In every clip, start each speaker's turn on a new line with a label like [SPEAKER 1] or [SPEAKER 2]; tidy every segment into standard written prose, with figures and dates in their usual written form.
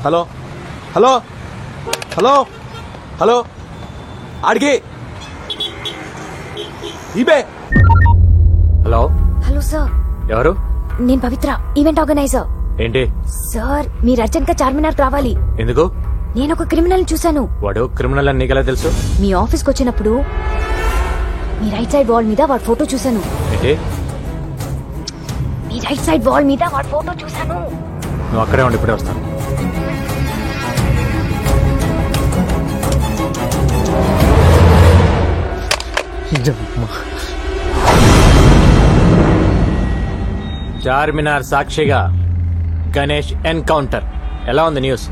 [SPEAKER 1] Hello hello hello hello ఆడికి ఇబే.
[SPEAKER 2] Hello
[SPEAKER 3] hello sir.
[SPEAKER 2] ఎవరు?
[SPEAKER 3] నేను పవిత్ర, ఈవెంట్ ఆర్గనైజర్.
[SPEAKER 2] ఏంటి
[SPEAKER 3] సార్, మీరు అర్జెంట్ గా చార్మినార్ రావాలి.
[SPEAKER 2] ఎందుకు?
[SPEAKER 3] నేను ఒక క్రిమినల్ చూశాను.
[SPEAKER 2] వాడు క్రిమినల్ అని నీకెలా తెలుసు?
[SPEAKER 3] మీ ఆఫీస్ కి వచ్చినప్పుడు మీ రైట్ సైడ్ వాల్ మీద వాడి ఫోటో చూశాను.
[SPEAKER 2] ఏంటి?
[SPEAKER 3] మీ రైట్ సైడ్ వాల్ మీద వాడి ఫోటో చూశాను.
[SPEAKER 2] నువ్వు అక్కడే ఉండి ఇప్పుడే వస్తాను. చార్మినార్ సాక్షిగా గణేష్ ఎన్కౌంటర్. ఎలా ఉంది న్యూస్?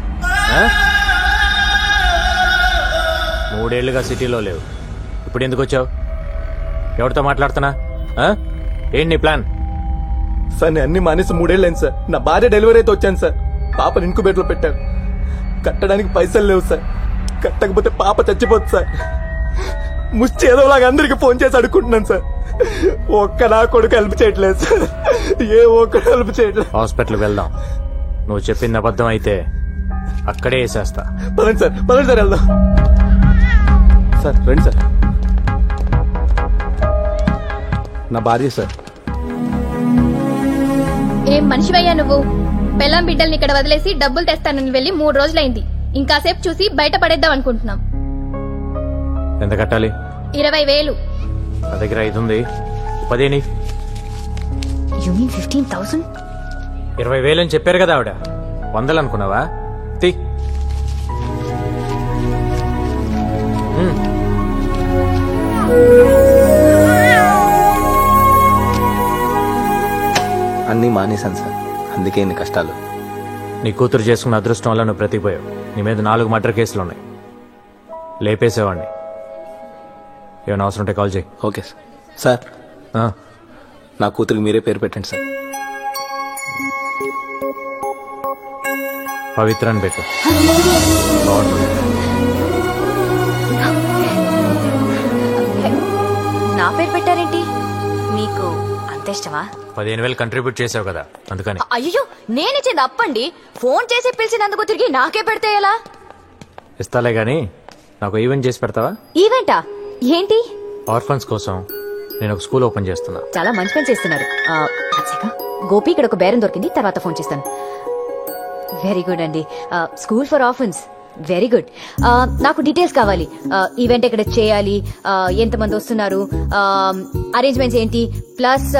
[SPEAKER 2] 3 ఏళ్లుగా సిటీలో లేవు, ఇప్పుడు ఎందుకు వచ్చావు? ఎవరితో మాట్లాడుతున్నా? ఏంటి నీ ప్లాన్?
[SPEAKER 1] సార్ నేను అన్ని మానేసి 3 ఏళ్ళు అయింది సార్. నా భార్య డెలివరీ అయితే వచ్చాను సార్. పాపను ఇంక్యుబేటర్ లో పెట్టారు. కట్టడానికి పైసలు లేవు సార్. కట్టకపోతే పాప చచ్చిపోతుంది సార్. ముష్టి ఏదోలాగా అందరికి ఫోన్ చేసి అడుక్కుంటున్నాను సార్. ఒక్క నా కొడుకు హెల్ప్ చేయట్లేదు సార్. ఏ ఒక్కడు హెల్ప్ చేయట్లేదు.
[SPEAKER 2] హాస్పిటల్కి వెళ్దాం. నువ్వు చెప్పింది అబద్ధం అయితే అక్కడే వేసేస్తా.
[SPEAKER 1] పదండి సార్, పదండి సార్, వెళ్దాం సార్. రండి సార్. నా భార్య సార్.
[SPEAKER 4] ఏం మనిషివయ్యా నువ్వు? పెళ్ళాం బిడ్డల్ని ఇక్కడ వదిలేసి డబ్బులు తెస్తానని వెళ్ళి 3 రోజులైంది. ఇంకాసేపు చూసి బయట పడేద్దాం అనుకుంటున్నాం.
[SPEAKER 2] ఎంత కట్టాలి?
[SPEAKER 4] 20,000.
[SPEAKER 2] నా దగ్గర 5 ఉంది. 10
[SPEAKER 3] You mean 15,000?
[SPEAKER 2] 20,000 అని చెప్పారు కదా ఆవిడ. 100 అనుకున్నావా? తీ.
[SPEAKER 1] అన్నీ మానేశాను సార్, అందుకే ఇన్ని కష్టాలు.
[SPEAKER 2] నీ కూతురు చేసుకున్న అదృష్టం వల్ల నువ్వు బ్రతికిపోయావు. నీ మీద 4 మర్డర్ కేసులు ఉన్నాయి. లేపేసేవాడిని. ఏమైనా అవసరం ఉంటే కాల్ చేయి.
[SPEAKER 1] Okay sir. సార్, నా కూతురికి మీరే పేరు పెట్టండి సార్.
[SPEAKER 2] పవిత్ర అని పెట్టు. బాగుంటుంది.
[SPEAKER 3] నా పేరు పెట్టారేంటి? మీకు అంత ఇష్టమా?
[SPEAKER 2] 15,000 కంట్రిబ్యూట్ చేసావు కదా, అందుకని.
[SPEAKER 3] అయ్యో, నేనిచ్చింది అప్పండి. ఫోన్ చేసి పిలిచినందుకు తిరిగి నాకే పెడితే ఎలా?
[SPEAKER 2] ఇస్తాలే గానీ నాకు ఈవెంట్ చేసి పెడతావా?
[SPEAKER 3] ఈవెంటా? ఏంటి?
[SPEAKER 2] ఆర్ఫన్స్ కోసం నేను ఒక స్కూల్ ఓపెన్ చేస్తున్నా.
[SPEAKER 3] చాలా మంచి పని చేస్తున్నారు. గోపి, ఇక్కడ ఒక బేరం దొరికింది, తర్వాత ఫోన్ చేస్తాను. వెరీ గుడ్ అండి. School for orphans, very good. నాకు డీటెయిల్స్ కావాలి. ఈవెంట్ ఎక్కడ చేయాలి, ఎంతమంది వస్తున్నారు, అరేంజ్మెంట్స్ ఏంటి, ప్లస్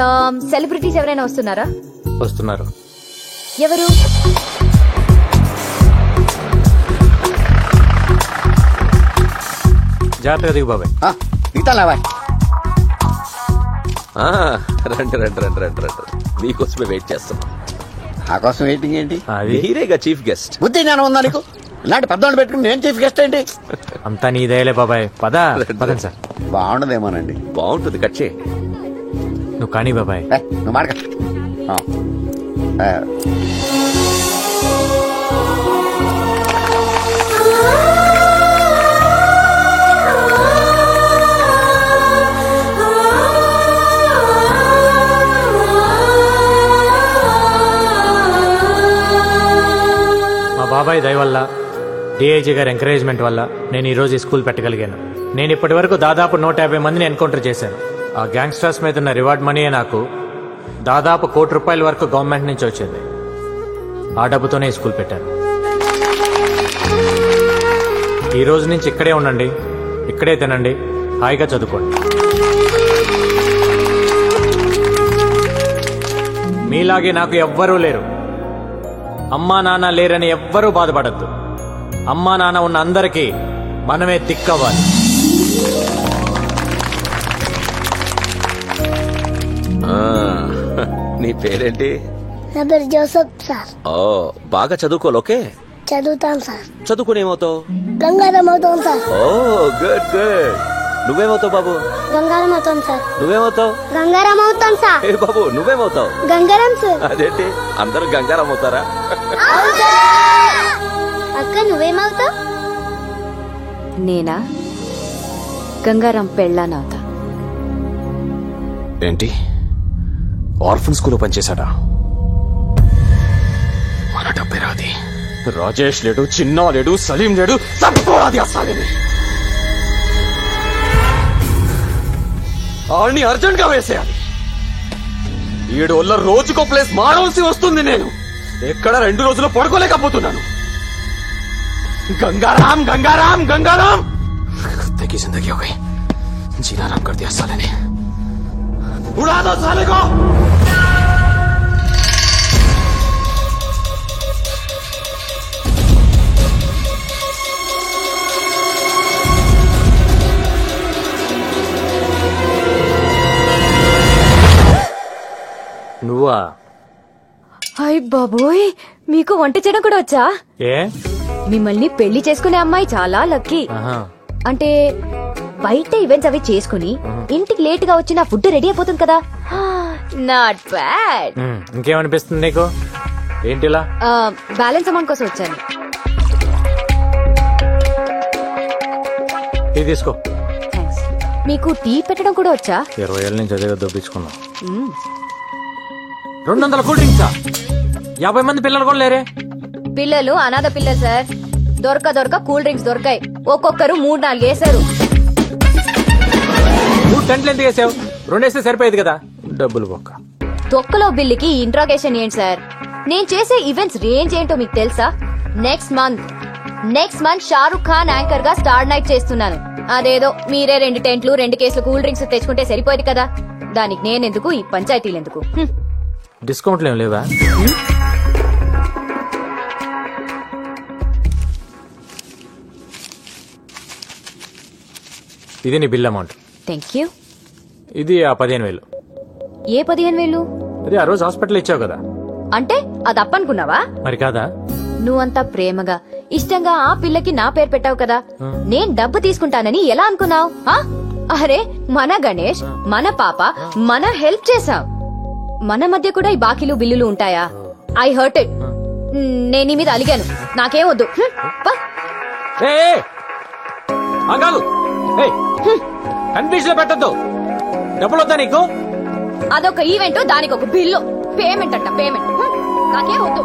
[SPEAKER 3] సెలబ్రిటీస్ ఎవరైనా వస్తున్నారా?
[SPEAKER 2] వస్తున్నారు.
[SPEAKER 3] ఎవరు?
[SPEAKER 2] జాగ్రత్తగా దిగు బాబాయ్.
[SPEAKER 5] రండి రండి రండి రండి రండి. మీకోసమే వెయిట్ చేస్తున్నాం.
[SPEAKER 6] నా కోసం వెయిటింగ్ ఏంటి?
[SPEAKER 5] మీరేగా చీఫ్ గెస్ట్.
[SPEAKER 6] బుద్ధి జ్ఞానం ఉందా నీకు? ఇలాంటి పెద్దవాళ్ళు పెట్టుకుని నేను చీఫ్ గెస్ట్ ఏంటి?
[SPEAKER 2] అంతా నీదేలే బాబాయ్. పదండి సార్.
[SPEAKER 6] బాగుండదేమోనండి.
[SPEAKER 5] బాగుంటుంది, కట్ చేయి.
[SPEAKER 2] నువ్వు కానీ బాబాయ్.
[SPEAKER 6] నువ్వు మాడక.
[SPEAKER 2] బాబాయ్ దయ వల్ల, డిఐజీ గారి ఎంకరేజ్మెంట్ వల్ల నేను ఈరోజు ఈ స్కూల్ పెట్టగలిగాను. నేను ఇప్పటి వరకు దాదాపు 150 మందిని ఎన్కౌంటర్ చేశాను. ఆ గ్యాంగ్స్టర్స్ మీద ఉన్న రివార్డ్ మనీయే నాకు దాదాపు ₹1 కోటి వరకు గవర్నమెంట్ నుంచి వచ్చింది. ఆ డబ్బుతోనే ఈ స్కూల్ పెట్టాను. ఈ రోజు నుంచి ఇక్కడే ఉండండి, ఇక్కడే తినండి, హాయిగా చదువుకోండి. మీలాగే నాకు ఎవ్వరూ లేరు. అమ్మా నాన్న లేరని ఎవ్వరూ బాధపడద్దు. అమ్మా నాన్న ఉన్న అందరికీ మనమే దిక్కవ్వాలి.
[SPEAKER 5] నీ పేరేంటి?
[SPEAKER 7] నా పేరు జోసఫ్ సార్.
[SPEAKER 5] ఓ, బాగా చదువుకోవాలి. ఓకే,
[SPEAKER 7] చదువుతాను సార్.
[SPEAKER 5] చదువుకుని ఏమవుతావు?
[SPEAKER 7] గంగారం అవుతాం సార్.
[SPEAKER 5] ఓ గుడ్ గుడ్. నువ్వేమవుతావు బాబు?
[SPEAKER 7] గంగారం అవుతాం సార్.
[SPEAKER 5] నువ్వేమవుతావు?
[SPEAKER 7] గంగారం అవుతాం సార్.
[SPEAKER 5] ఏ బాబు, నువ్వేమవుతావు?
[SPEAKER 7] గంగారం సార్.
[SPEAKER 5] అదేంటి అందరూ గంగారం అవుతారా?
[SPEAKER 7] అక్క నువ్వేమవుతావు?
[SPEAKER 3] నేనా? గంగారం పెళ్ళానవుతా.
[SPEAKER 5] ఏంటి, ఆర్ఫన్ స్కూల్ పనిచేశాడా? మన డబ్బే రాది.
[SPEAKER 8] రాజేష్ లేడు, చిన్నా లేడు, సలీం లేడు, తట్టుకోరాది అసలేని. ఆడిని అర్జెంట్ గా వేసేయాలి. 7 వల్ల రోజుకో ప్లేస్ మారవలసి వస్తుంది. నేను ఎక్కడ 2 రోజులు పడుకోలేకపోతున్నాను. गंगाराम गंगाराम गंगाराम कुत्ते की जिंदगी हो गई. जीना आराम कर दिया साले ने. उड़ा दो साले को.
[SPEAKER 2] నువ్వా?
[SPEAKER 3] హాయ్ బాబోయ్, మీకు వంట చేయడం కూడా వచ్చా?
[SPEAKER 2] ఏ
[SPEAKER 3] మిమ్మల్ని పెళ్లి చేసుకునే అమ్మాయి చాలా లక్కీ.
[SPEAKER 2] ఆహా.
[SPEAKER 3] అంటే బయట ఈవెంట్స్ అవి చేసుకుని ఇంటికి లేట్ గా వచ్చి నా ఫుడ్ రెడీ అయిపోతుంది కదా. Not bad.
[SPEAKER 2] ఇంకేమనిపిస్తుంది నీకు? ఏంటిలా?
[SPEAKER 3] బ్యాలెన్స్ అమౌంట్ కోసం వచ్చాను.
[SPEAKER 2] టీ తీసుకో.
[SPEAKER 3] థ్యాంక్స్. మీకు టీ పెట్టడం కూడా వచ్చా?
[SPEAKER 2] 20 ఏళ్ళ నుంచి అదే దొప్పించుకున్నాం. 200 కూల్ డ్రింక్సా? 50 మంది పిల్లలు కూడా లేరే?
[SPEAKER 3] పిల్లలు అనాథ పిల్లలు సార్. దొరక కూల్ డ్రింక్స్ దొరకాయి. ఒక్కొక్కరు 3-4 వేశారు.
[SPEAKER 2] 3 టెంట్లు ఎందుకు వేసావు? 2 వేస్తే సరిపోయేది కదా. డబ్బులు బొక్క.
[SPEAKER 3] తొక్కలో బిల్లుకి ఇంట్రాగేషన్ ఏంటి సార్? నేను చేసే ఈవెంట్స్ రేంజ్ ఏంటో మీకు తెలుసా? Next month Shahrukh Khan anchor గా స్టార్ నైట్ చేస్తున్నాను. అదేదో మీరే 2 టెంట్లు 2 కేసులు కూల్ డ్రింక్స్ తెచ్చుకుంటే సరిపోయేది కదా. దానికి నేనెందుకు, ఈ పంచాయతీలు ఎందుకు?
[SPEAKER 2] డిస్కౌంట్లు ఏం లేవా? ఇది నీ బిల్ అమౌంట్.
[SPEAKER 3] Thank you.
[SPEAKER 2] ఇది ఆ 15,000.
[SPEAKER 3] ఏ 15,000?
[SPEAKER 2] అది ఆ రోజు హాస్పిటల్ ఇచ్చావు కదా.
[SPEAKER 3] అంటే అది అప్పనుకున్నావా?
[SPEAKER 2] మరి కాదా?
[SPEAKER 3] నువ్వంతా ప్రేమగా ఇష్టంగా ఆ పిల్లకి నా పేరు పెట్టావు కదా. నేను డబ్బు తీసుకుంటానని ఎలా అనుకున్నావు? అరే మన గణేష్, మన పాప, మన హెల్ప్ చేసాం. మన మధ్య కూడా ఈ బాకీలు బిల్లులు ఉంటాయా? I hurt it. నేను నీ మీద అలిగాను. నాకేం వద్దు.
[SPEAKER 2] కన్ఫ్యూజన్ లో పెట్టద్దు. డబ్బులు వద్దా నీకు?
[SPEAKER 3] అదొక ఈవెంట్, దానికి ఒక బిల్లు. పేమెంట్ అంట పేమెంట్. నాకేం వద్దు.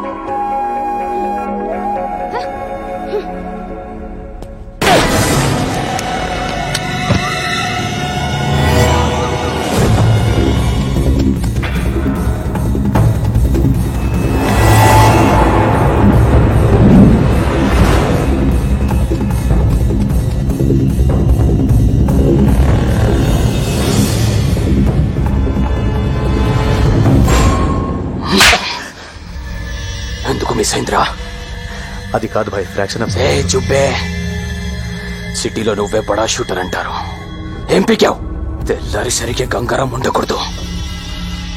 [SPEAKER 8] ఎందుకు మిస్ అయిందిరా?
[SPEAKER 1] అది కాదు భాయ్, ఫ్రాక్షన్ ఆఫ్.
[SPEAKER 8] చుబ్బే, సిటీలో నువ్వే బడా షూటర్ అంటారు. ఏం పీకావు? తెల్లారి సరిగ్గా గంగారం ఉండకూడదు.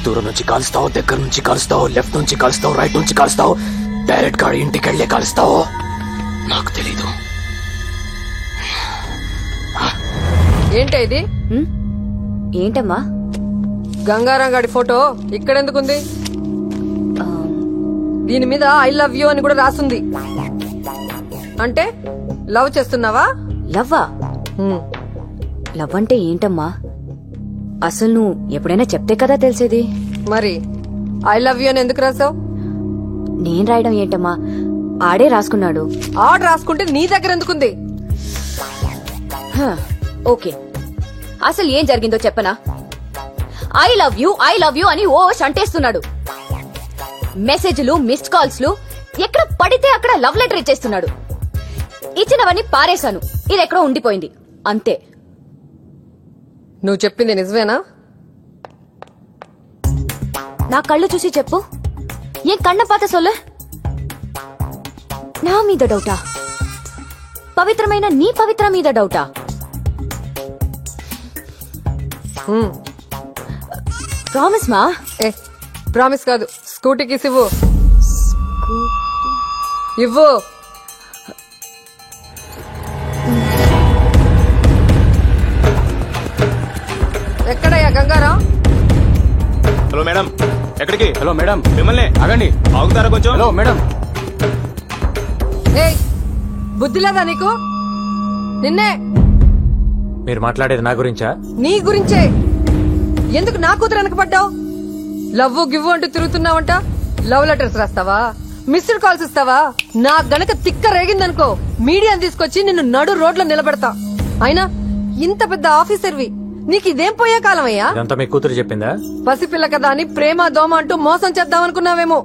[SPEAKER 8] దూరం నుంచి కాలుస్తావు, దగ్గర నుంచి కాలుస్తావు, లెఫ్ట్ నుంచి కాలుస్తావు, రైట్ నుంచి కాలుస్తావు, డైరెక్ట్ గా ఇంటికి వెళ్లే కాలుస్తావు. నాకు తెలీదు.
[SPEAKER 9] ఏంటి ఇది?
[SPEAKER 3] ఏంటమ్మా?
[SPEAKER 9] గంగారాం గాడి ఫోటో ఇక్కడెందుకుంది? దీని మీద ఐ లవ్ యూ అని కూడా రాసుంది. అంటే లవ్ చేస్తున్నావా?
[SPEAKER 3] లవ్వా? లవ్ అంటే ఏంటమ్మా? అసలు నువ్వు ఎప్పుడైనా చెప్తే కదా తెలిసేది.
[SPEAKER 9] మరి ఐ లవ్ యూ అని ఎందుకు రాసావు?
[SPEAKER 3] నేను రాయడం ఏంటమ్మా, ఆడే రాసుకున్నాడు.
[SPEAKER 9] ఆడ రాసుకుంటే నీ దగ్గర ఎందుకుంది?
[SPEAKER 3] ఓకే, అసలు ఏం జరిగిందో చెప్పనా? ఐ లవ్ యూ అని ఓ అంటేస్తున్నాడు. మెసేజ్లు, మిస్డ్ కాల్స్ లు, ఎక్కడ పడితే అక్కడ లవ్ లెటర్ ఇచ్చేస్తున్నాడు. ఇచ్చినవన్నీ పారేశాను. ఇది ఎక్కడో ఉండిపోయింది అంతే.
[SPEAKER 9] నువ్వు చెప్పింది నిజమేనా?
[SPEAKER 3] నా కళ్ళు చూసి చెప్పు. ఏం కన్న పాత సొల్లు? నా మీద డౌటా? పవిత్రమైన నీ పవిత్ర మీద డౌటా? ప్రామిస్ మా?
[SPEAKER 9] ప్రామిస్ కాదు, స్కూటీకి ఇవ్వు. ఇవ్వు. ఎక్కడయ్యా గంగారాం?
[SPEAKER 1] హలో మేడం, ఎక్కడికి?
[SPEAKER 8] హలో మేడం,
[SPEAKER 1] మిమ్మల్ని
[SPEAKER 8] ఆగండి.
[SPEAKER 1] ఆగుతారా కొంచెం?
[SPEAKER 8] Hello madam.
[SPEAKER 9] ఏయ్, బుద్ధి లేదా నీకు? నిన్నే.
[SPEAKER 2] మీరు మాట్లాడేది నా గురించా?
[SPEAKER 9] నీ గురించే. ఎందుకు నా కూతురు వెనకబడ్డావు? లవ్ గివ్వు అంటూ తిరుగుతున్నావంట. లవ్ లెటర్స్ రాస్తావా? మిస్డ్ కాల్స్ ఇస్తావా? నా గనక తిక్క రేగిందనుకో మీడియాని తీసుకొచ్చి నిన్ను నడు రోడ్లో నిలబెడతా. అయినా ఇంత పెద్ద ఆఫీసర్వి, నీకు ఇదేం పోయే కాలం అయ్యా?
[SPEAKER 2] ఇదంతా మీ కూతురు చెప్పిందా?
[SPEAKER 9] పసిపిల్ల కదా అని ప్రేమ దోమ అంటూ మోసం చేద్దామనుకున్నావేమో.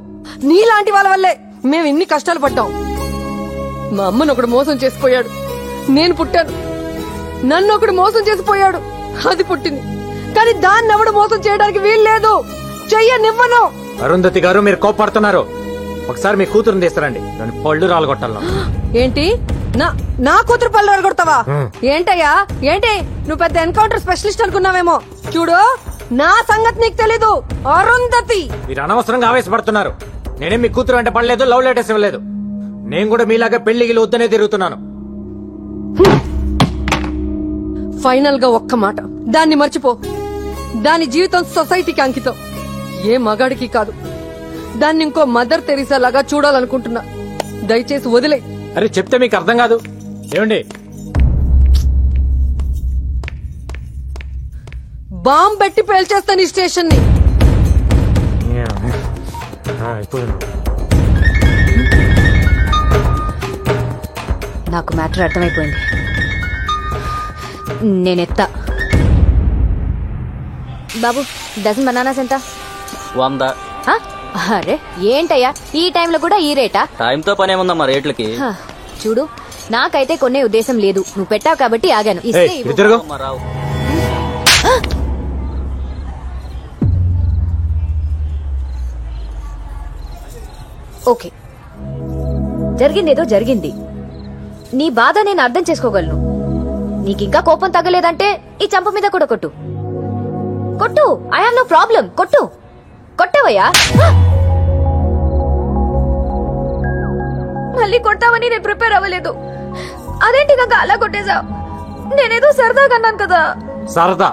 [SPEAKER 9] నీలాంటి వాళ్ళ వల్లే మేము ఇన్ని కష్టాలు పడ్డాం. మా అమ్మను ఒకడు మోసం చేసిపోయాడు, నేను పుట్టాను. నన్ను ఒకడు మోసం చేసిపోయాడు, అది పుట్టింది. కానీ దాన్ని ఎవడు మోసం చేయడానికి వీల్లేదు, చెయ్యనివ్వను.
[SPEAKER 2] అరుంధతి గారు, మీరు కోపడుతున్నారు. ఒకసారి మీ కూతురుని తీస్తారండి, దాని పళ్ళు రాలగొట్టాలను.
[SPEAKER 9] ఏంటి నా కూతురు పళ్ళు రాలగొడతావా? ఏంటయ్యా ఏంటి? నువ్వు పెద్ద ఎన్కౌంటర్ స్పెషలిస్ట్ అనుకున్నావేమో. చూడు, నా సంగతి నీకు తెలీదు. అరుంధతి,
[SPEAKER 2] మీరు అనవసరంగా ఆవేశపడుతున్నారు. నేనేం మీ కూతురు అంటే పడలేదు, లవ్ లెటర్స్ ఇవ్వలేదు. నేను కూడా మీలాగా పెళ్లికి వద్దనే తిరుగుతున్నాను.
[SPEAKER 9] ఫైనల్ గా ఒక్క మాట, దాన్ని మర్చిపో. దాని జీవితం సొసైటీకి అంకితం, ఏ మగాడికి కాదు. దాన్ని ఇంకో మదర్ తెరీసా లాగా చూడాలనుకుంటున్నా. దయచేసి వదిలే.
[SPEAKER 2] అరే చెప్తే మీకు అర్థం కాదు. ఏమండి,
[SPEAKER 9] బాంబ్ పెట్టి పేల్చేస్తాను ఈ స్టేషన్ ని.
[SPEAKER 3] నాకు మ్యాటర్ అర్థమైపోయింది. నేనెత్తా. బాబు, డజన్ బనానాస్ ఎంత?
[SPEAKER 10] 100.
[SPEAKER 3] అరే ఏంటయ్యా, ఈ టైంలో కూడా ఈ రేటా?
[SPEAKER 10] టైంతో పనేముందమ్మా రేట్లకి.
[SPEAKER 3] చూడు, నాకైతే కొనే ఉద్దేశం లేదు. నువ్వు పెట్టావు కాబట్టి ఆగాను.
[SPEAKER 10] రావు.
[SPEAKER 3] ఓకే, జరిగిందేదో జరిగింది. నీ బాధ నేను అర్థం చేసుకోగలను. నీకింకా కోపం తగ్గలేదంటే ఈ చంప మీద కూడా కొట్టు. కొట్టు, ఐ హావ్ నో ప్రాబ్లం. కొట్టు. కొట్టవయ్యా. మళ్ళీ కొట్టావని నేను ప్రిపేర్ అవ్వలేదు. అదేంటి కాక అలా కొట్టేశావు? నేనేదో సరదాగా అన్నాను కదా.
[SPEAKER 2] సరదా?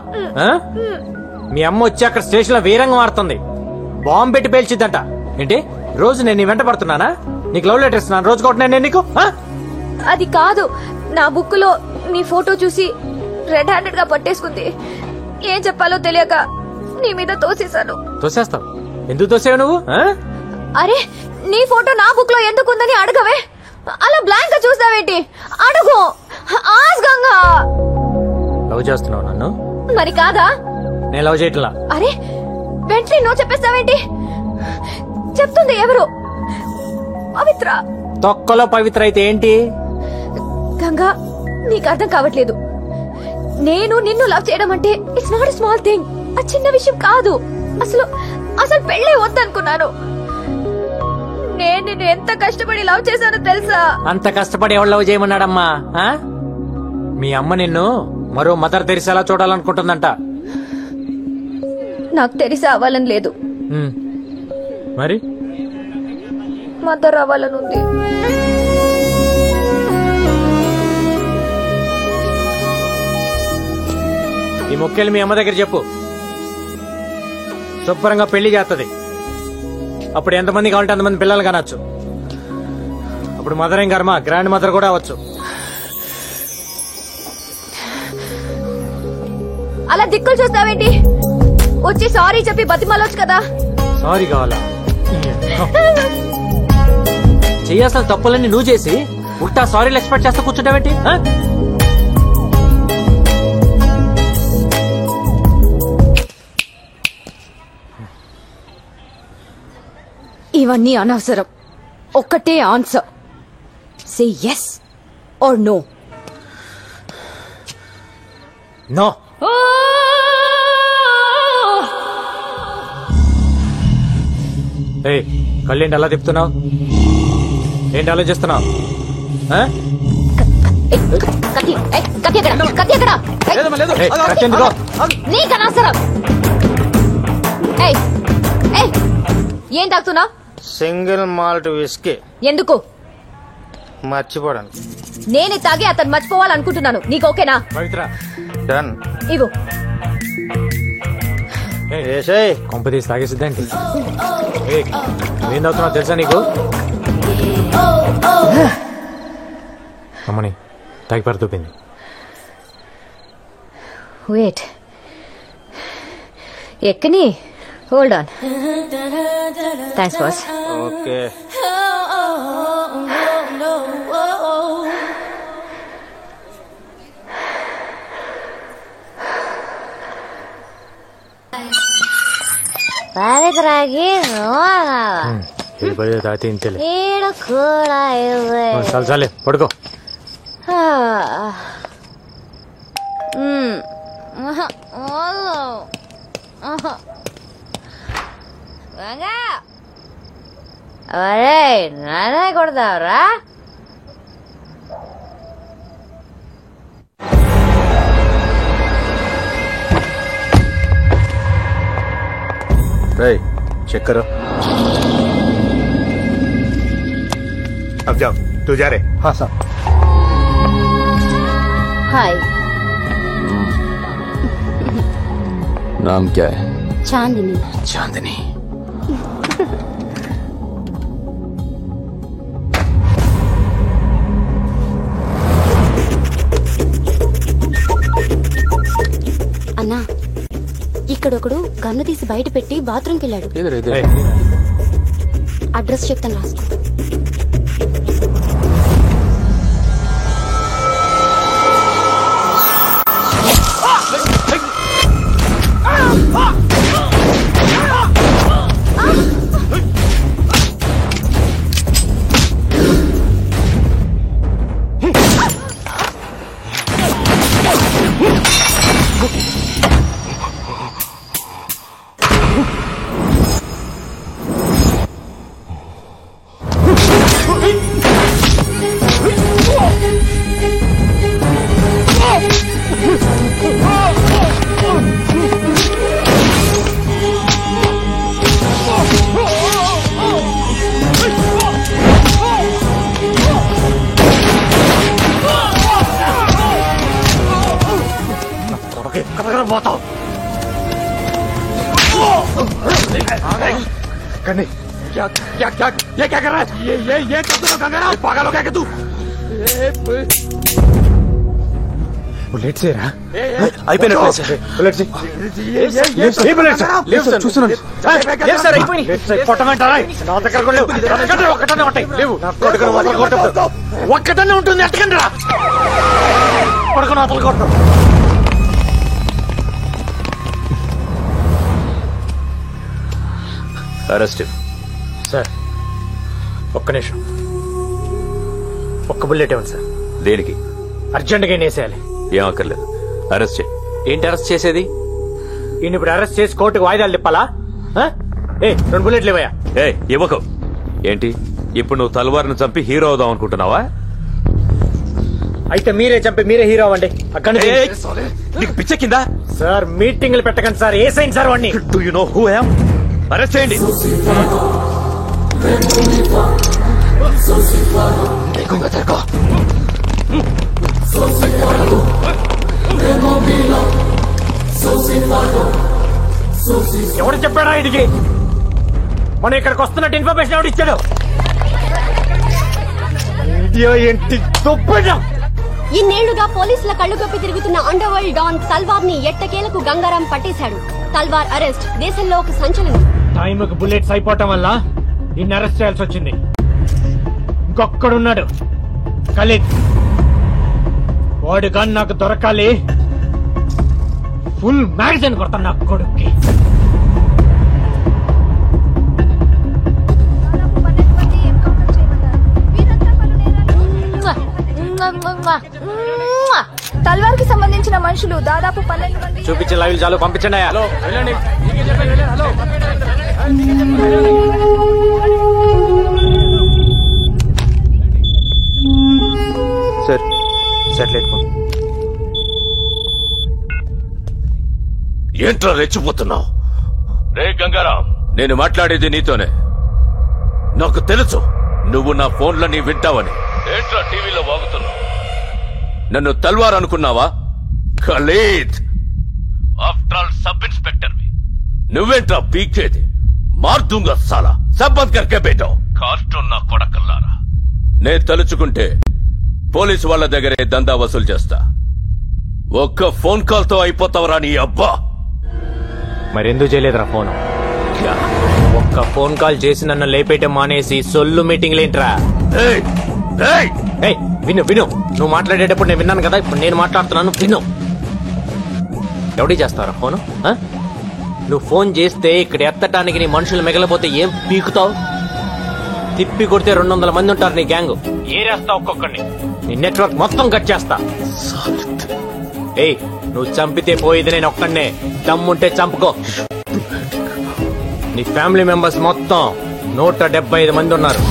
[SPEAKER 2] మీ అమ్మ వచ్చి అక్కడ స్టేషన్ లో వీరంగం ఆడుతుంది, బాంబు పెట్టి పేల్చిద్దంట. ఏంటి, రోజు నేను నీ వెంట పడుతున్నానా? నీకు లవ్ లెటర్ ఇస్తున్నాను, రోజు కొట్టినా నేను నీకు?
[SPEAKER 3] అది కాదు, నా బుక్ లో నీ ఫోటో చూసి రెడ్ హ్యాండెడ్ గా పట్టేసుకుంది. ఏం చెప్పాలో తెలియక నీ మీద తోసేశాను.
[SPEAKER 2] తోసేస్తావు? ఎందుకు తోసావు నువ్వు?
[SPEAKER 3] అరే, నీ ఫోటో నా బుక్ లో ఎందుకుందని అడగవే. అలా బ్లాంక్ గా చూస్తావేంటి? అడుగు, ఆస్గంగా.
[SPEAKER 2] లవ్ చేస్తున్నావు నన్ను?
[SPEAKER 3] మరి కాదా?
[SPEAKER 2] నేను లవ్ చేయట్లా.
[SPEAKER 3] అరే, వెంటనే నువ్వు చెప్పేస్తావేంటి? చెప్తుంది ఎవరు? పవిత్ర.
[SPEAKER 2] తొక్కలో పవిత్ర అయితే ఏంటి?
[SPEAKER 3] గంగా, నీకు అర్థం కావట్లేదు. నేను నిన్ను లవ్ చేయడం అంటే ఇట్స్ నాట్ స్మాల్ థింగ్. ఆ చిన్న విషయం కాదు. అసలు అసలు పెళ్ళే వద్దనుకున్నాను. నేను నిన్ను ఎంత కష్టపడి లవ్ చేశానో తెలుసా?
[SPEAKER 2] అంత కష్టపడి ఎవరు లవ్ చేయమన్నాడమ్మా? మీ అమ్మ నిన్ను మరో మదర్ తెరిసేలా చూడాలనుకుంటుందంట.
[SPEAKER 3] నాకు తెలిసి అవ్వాలని లేదు,
[SPEAKER 2] మరి
[SPEAKER 3] మదర్ అవ్వాలని ఉంది.
[SPEAKER 2] ఈ మొక్కలు మీ అమ్మ దగ్గర చెప్పు, శుభ్రంగా పెళ్లి చేస్తుంది. అప్పుడు ఎంతమంది కావాలంటే అంతమంది పిల్లలు కానొచ్చు. అప్పుడు మదర్ ఏం కర్మ, గ్రాండ్ మదర్ కూడా అవ్వచ్చు.
[SPEAKER 3] అలా దిక్కులు చూస్తావేంటి? వచ్చి సారీ చెప్పి బతిమాలొచ్చు కదా.
[SPEAKER 2] సారీ కావాలా? చెయ్యాల్సిన తప్పులన్నీ నువ్వు చేసి ఉల్టా సారీలు ఎక్స్పెక్ట్ చేస్తా కూర్చుంటావేంటి?
[SPEAKER 3] ఇవన్నీ అనవసరం. ఒక్కటే answer, say yes or no.
[SPEAKER 2] No. ఏయ్, కళ్ళేంటి అలా తిప్పుతున్నావు? ఏంటి ఆలోచిస్తున్నావు?
[SPEAKER 3] ఏం తాగుతున్నావు?
[SPEAKER 11] Single malt whisky.
[SPEAKER 3] ఎందుకు?
[SPEAKER 11] మర్చిపోవడానికి.
[SPEAKER 3] నేనే తాగి అతను మర్చిపోవాలనుకుంటున్నాను. నీకు ఓకేనా?
[SPEAKER 2] పవిత్ర,
[SPEAKER 11] డన్.
[SPEAKER 3] ఇగో.
[SPEAKER 2] కొంపతీసి తాగేసిద్దాంటి. ఏం తాగుతున్నావు తెలుసా నీకు? అమ్మని తాగి పడుతుంది.
[SPEAKER 3] వెయిట్, ఎక్కని. Hold on. Thanks boss.
[SPEAKER 11] Okay.
[SPEAKER 3] పవిత్రాకి
[SPEAKER 2] తాతి ఇంతలే
[SPEAKER 3] ఈడు కూడా ఇవ్వే.
[SPEAKER 2] చాలే పడుకో.
[SPEAKER 3] అరే నానే కొడతావురా?
[SPEAKER 1] चेक करो. अब जाओ, तू जा रहे? हाँ साहब.
[SPEAKER 3] हाय.
[SPEAKER 8] नाम क्या है?
[SPEAKER 3] चांदनी.
[SPEAKER 8] चांदनी.
[SPEAKER 7] అన్నా, ఇక్కడొకడు గన్ను తీసి బయట పెట్టి బాత్రూమ్కి వెళ్ళాడు. అడ్రస్ చెప్తాను, రాసుకో.
[SPEAKER 1] क्या क्या ये क्या कर रहा है? ये कर दो गंगाराम, पागल हो गया क्या तू? बुलेट से रहा?
[SPEAKER 8] అయిపోయిన ప్లేస్.
[SPEAKER 1] बुलेट से ये बुलेट से చూస్తున్నాను.
[SPEAKER 2] లేదు సార్, అయిపోయింది.
[SPEAKER 1] కొట్టమంటారా? నా దగ్గర కూడా లేవు. ఒక్కటనే ఉంటాయి. లేవు. ఒక్కటనే ఉంటుంది. ఎట్టకండి రా పడుకుని అతలు కొట్టం.
[SPEAKER 8] అరెస్ట్.
[SPEAKER 2] సార్ ఒక్క నిమిషం, ఒక్క బుల్లెట్ ఇవ్వండి సార్.
[SPEAKER 8] దేనికి?
[SPEAKER 2] అర్జెంట్గా వేసేయాలి.
[SPEAKER 8] ఏం అక్కర్లేదు, అరెస్ట్ చేయి.
[SPEAKER 10] ఏంటి అరెస్ట్ చేసేది?
[SPEAKER 2] ఈయన ఇప్పుడు అరెస్ట్ చేసి కోర్టుకు వాయిదాలు తిప్పాలా? ఏ 2 బుల్లెట్లు ఇవ్వయా.
[SPEAKER 8] ఇవ్వకు. ఏంటి ఇప్పుడు నువ్వు తల్వార్ను చంపి హీరో అవుదాం అనుకుంటున్నావా?
[SPEAKER 2] అయితే మీరే చంపి మీరే హీరో అవ్వండి. అక్కడ
[SPEAKER 8] నీకు పిచ్చెక్కిందా?
[SPEAKER 2] సార్ మీటింగ్లు పెట్టకండి సార్. ఏసైంది సార్ వాడిని.
[SPEAKER 8] Do you know who I am? Arrest చేయండి.
[SPEAKER 2] ఎవడు చెప్పాడా ఇదికి? మనం ఇక్కడికి వస్తున్నట్టు ఇన్ఫర్మేషన్ ఎవడు ఇచ్చాడు? ఏంటి
[SPEAKER 7] ఇన్నేళ్లుగా పోలీసుల కళ్ళుగప్పి తిరుగుతున్న అండర్ వరల్డ్ డాన్ తల్వార్ ని ఎట్టకేలకు గంగారాం పట్టేశాడు. తల్వార్ అరెస్ట్ దేశంలో ఒక సంచలనం.
[SPEAKER 2] టైంకి బుల్లెట్స్ అయిపోవటం వల్ల ఇన్ని అరెస్ట్ చేయాల్సి వచ్చింది. ఇంకొక్కడున్నాడు, ఖలీద్. వాడు కానీ నాకు దొరకాలి. ఫుల్ మ్యాగజైన్ కొడతాను నా కొడుక్కి.
[SPEAKER 4] తల్వార్ కి సంబంధించిన మనుషులు దాదాపు 12 మంది.
[SPEAKER 2] చూపించే లైవ్ చాలు, పంపించండి. Hello
[SPEAKER 1] sir settle.
[SPEAKER 8] ఏంట్రా రెచ్చిపోతున్నావు? రే గంగారాం, నేను మాట్లాడేది నీతోనే. నాకు తెలుసు నువ్వు నా ఫోన్లని వింటావని. ఏంట్రా టీవీలో వాగుతున్నావు? నన్ను తల్వార్ అనుకున్నావా? Khalid, after all sub inspector. నువ్వేంట్రా పీకేది? మార్దుంగా సాలా. సబ్బంద్ కర్కే బేటో. కార్టూన్ నా కొడకల్లారా. నేను తలుచుకుంటే పోలీసు వాళ్ళ దగ్గరే దందా వసూలు చేస్తా. ఒక్క ఫోన్ కాల్ తో అయిపోతావరా నీ అబ్బా.
[SPEAKER 2] మరెందుకు చేయలేదురా ఫోన్? ఒక్క ఫోన్ కాల్ చేసి నన్ను లేపేయటం మానేసి సొల్లు మీటింగ్ లేంట్రా. విను విను, నువ్వు మాట్లాడేటప్పుడు నేను విన్నాను కదా, ఇప్పుడు నేను మాట్లాడుతున్నాను విను. ఎవడి చేస్తారా ఫోను? నువ్వు ఫోన్ చేస్తే ఇక్కడ ఎత్తటానికి నీ మనుషులు మిగలపోతే ఏం పీకుతావు? తిప్పి కొడితే 200 మంది ఉంటారు నీ గ్యాంగ్. ఏరేస్తా ఒక్కొక్కడిని. నీ నెట్వర్క్ మొత్తం కట్ చేస్తా. ఏయ్, నువ్వు చంపితే పోయేది నేను ఒక్కడనే. దమ్ముంటే చంపుకో. నీ ఫ్యామిలీ మెంబర్స్ మొత్తం 175 మంది ఉన్నారు.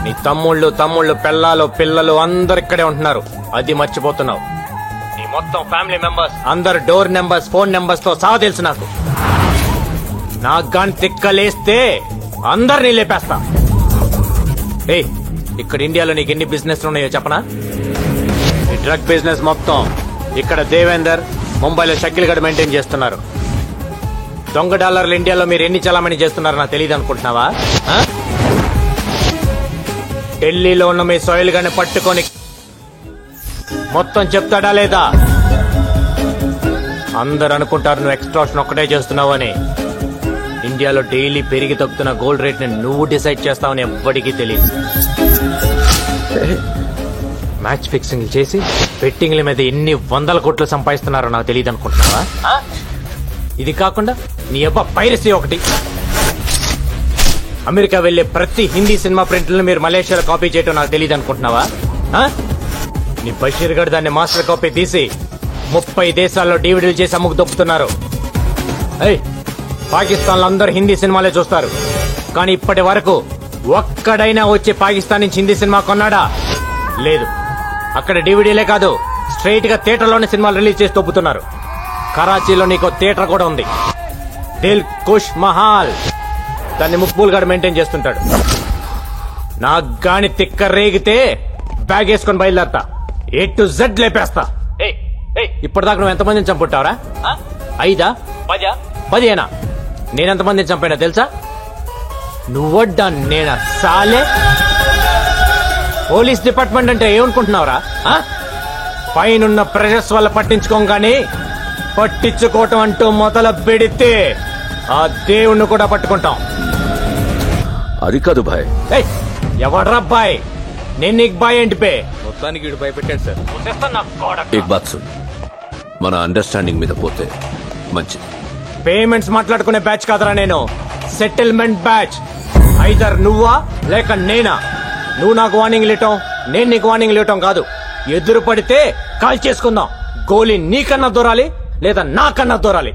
[SPEAKER 2] నీ తమ్ముళ్ళు పెళ్ళాలు పిల్లలు అందరు ఇక్కడే ఉంటున్నారు. అది మర్చిపోతున్నావు. నీ మొత్తం ఫ్యామిలీ మెంబర్స్ అందరు డోర్ నెంబర్స్ ఫోన్ నెంబర్స్ తో సహా తెలుసు నాకు. నాకు గాని తిక్కలేస్తే అందరినీ లేపేస్తా. ఏయ్, ఇక్కడ ఇండియాలో నీకు ఎన్ని బిజినెస్ ఉన్నాయో చెప్పనా? ఈ డ్రగ్ బిజినెస్ మొత్తం ఇక్కడ దేవేందర్, ముంబైలో షకిల్ గడ్ మెయింటైన్ చేస్తున్నారు. దొంగ డాలర్లు ఇండియాలో మీరు ఎన్ని చలామణి చేస్తున్నారో నాకు తెలియదు అనుకుంటున్నావా? ఢిల్లీలో ఉన్న మీ సోయిల్ గాని పట్టుకొని మొత్తం చెప్తాడా లేదా? అందరు అనుకుంటారు నువ్వు ఎక్స్ట్రాక్షన్ ఒక్కటే చేస్తున్నావు అని. ఇండియాలో డైలీ పెరిగి తగ్గుతున్న గోల్డ్ రేట్ ని నువ్వు డిసైడ్ చేస్తావని ఎవ్వడికి తెలియదు. మ్యాచ్ ఫిక్సింగ్ చేసి బెట్టింగ్ల మీద ఎన్ని 100 కోట్లు సంపాదిస్తున్నారో నాకు తెలియదు అనుకుంటున్నావా? ఇది కాకుండా నీ అబ్బా పైరసీ ఒకటి. అమెరికా వెళ్లే ప్రతి హిందీ సినిమా ప్రింట్లను మీరు మలేషియాలో కాపీ చేయటం నాకు తెలియదు అనుకుంటున్నావా? నీ బషీర్ గడ్ దాన్ని మాస్టర్ కాపీ తీసి 30 దేశాల్లో డివిడీలు చేసి అమ్ముకు దొప్పుతున్నారు. పాకిస్తాన్ లో అందరూ హిందీ సినిమాలే చూస్తారు, కానీ ఇప్పటి వరకు ఒక్కడైనా వచ్చి పాకిస్తాన్ నుంచి హిందీ సినిమా కొన్నాడా? లేదు. అక్కడ డివిడీలే కాదు, స్ట్రైట్ గా థియేటర్లోనే సినిమాలు రిలీజ్ చేసి దొప్పుతున్నారు. కరాచీలో నీకు థియేటర్ కూడా ఉంది, దిల్ కుష్ మహాల్. దాన్ని ముక్బూల్ గారు మెయింటైన్ చేస్తుంటాడు. నాకు గాని తిక్క రేగితే బ్యాగ్ వేసుకొని బయలుదేరతా. A to Z లేపేస్తా. ఇప్పటిదాకా నువ్వు ఎంతమందిని చంపుంటావరా? 5, 10, 10 నేనెంతమందిని చంపానో తెలుసా? నువ్వడ్డా నేనా సాలే? పోలీస్ డిపార్ట్మెంట్ అంటే ఏమనుకుంటున్నావురా? పైనున్న ప్రెషర్స్ వల్ల పట్టించుకోగానే పట్టించుకోవటం అంటూ మొదలు పెడితే ఆ దేవుణ్ణి కూడా పట్టుకుంటాం.
[SPEAKER 5] అది కాదు భాయ్.
[SPEAKER 2] ఎవడ్రా బాయ్? నేను నీకు బాయ్ ఏంటి పే?
[SPEAKER 5] మొత్తానికి వీడు భయపెట్టాడు సార్. ఏక్ బాత్ సున్, మన అండర్స్టాండింగ్ మీద పోతే మంచిది.
[SPEAKER 2] పేమెంట్స్ మాట్లాడుకునే బ్యాచ్ కాదరా నేను, సెటిల్మెంట్ బ్యాచ్. ఐదర్ నువ్వా లేక నేనా. నువ్వు నాకు వార్నింగ్ ఇవ్వటం, నేను నీకు వార్నింగ్ ఇవ్వటం కాదు. ఎదురు పడితే కాల్ చేసుకుందాం. గోలీ నీకన్నా దూరాలి లేదా నాకన్నా దూరాలి.